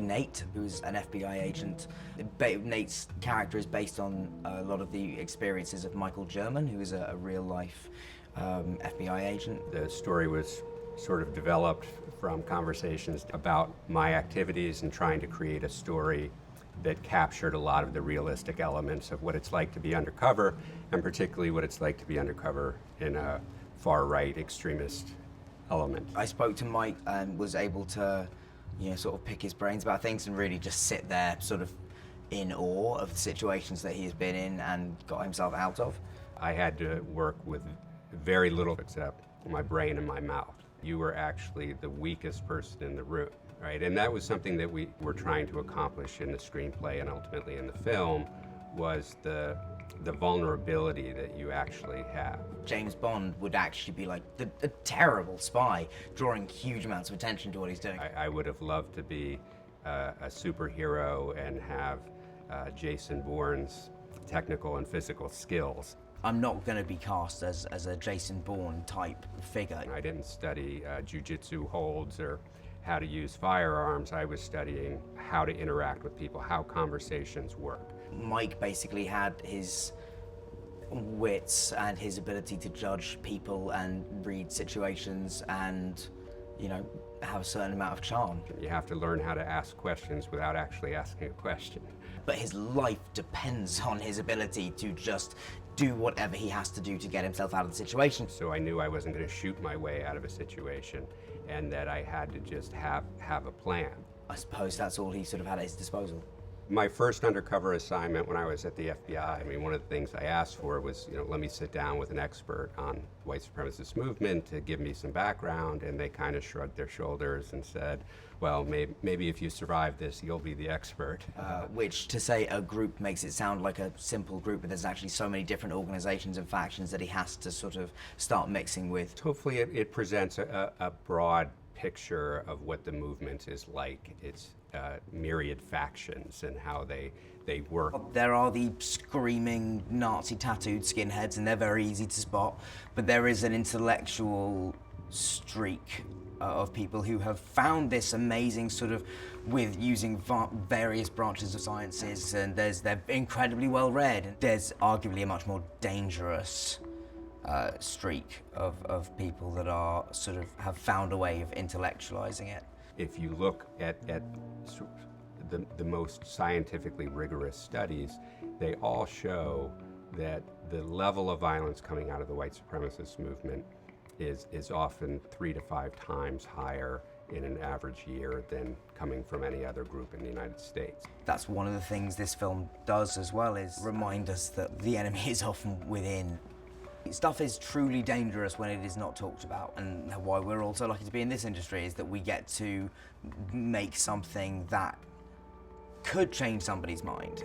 Nate, who's an FBI agent. Nate's character is based on a lot of the experiences of Michael German, who is a real-life FBI agent. The story was sort of developed from conversations about my activities and trying to create a story that captured a lot of the realistic elements of what it's like to be undercover, and particularly what it's like to be undercover in a far-right extremist element. I spoke to Mike and was able to, sort of pick his brains about things and really just sit there sort of in awe of the situations that he has been in and got himself out of. I had to work with very little except my brain and my mouth. You were actually the weakest person in the room, right? And that was something that we were trying to accomplish in the screenplay and ultimately in the film, was the vulnerability that you actually have. James Bond would actually be like a terrible spy, drawing huge amounts of attention to what he's doing. I would have loved to be a superhero and have Jason Bourne's technical and physical skills. I'm not going to be cast as a Jason Bourne type figure. I didn't study jiu-jitsu holds or how to use firearms. I was studying how to interact with people, how conversations work. Mike basically had his wits and his ability to judge people and read situations and, have a certain amount of charm. You have to learn how to ask questions without actually asking a question. But his life depends on his ability to just do whatever he has to do to get himself out of the situation. So I knew I wasn't going to shoot my way out of a situation and that I had to just have a plan. I suppose that's all he sort of had at his disposal. My first undercover assignment when I was at the FBI, one of the things I asked for was, let me sit down with an expert on white supremacist movement to give me some background, and they kind of shrugged their shoulders and said, well, maybe if you survive this, you'll be the expert. Which, to say a group, makes it sound like a simple group, but there's actually so many different organizations and factions that he has to sort of start mixing with. Hopefully it presents a broad picture of what the movement is like. It's myriad factions and how they work. There are the screaming Nazi tattooed skinheads, and they're very easy to spot, but there is an intellectual streak of people who have found this amazing sort of, with using various branches of sciences, and they're incredibly well read. There's arguably a much more dangerous streak of people that are sort of have found a way of intellectualizing it. If you look at the most scientifically rigorous studies, they all show that the level of violence coming out of the white supremacist movement is often 3 to 5 times higher in an average year than coming from any other group in the United States. That's one of the things this film does as well, is remind us that the enemy is often within. Stuff is truly dangerous when it is not talked about, and why we're all so lucky to be in this industry is that we get to make something that could change somebody's mind.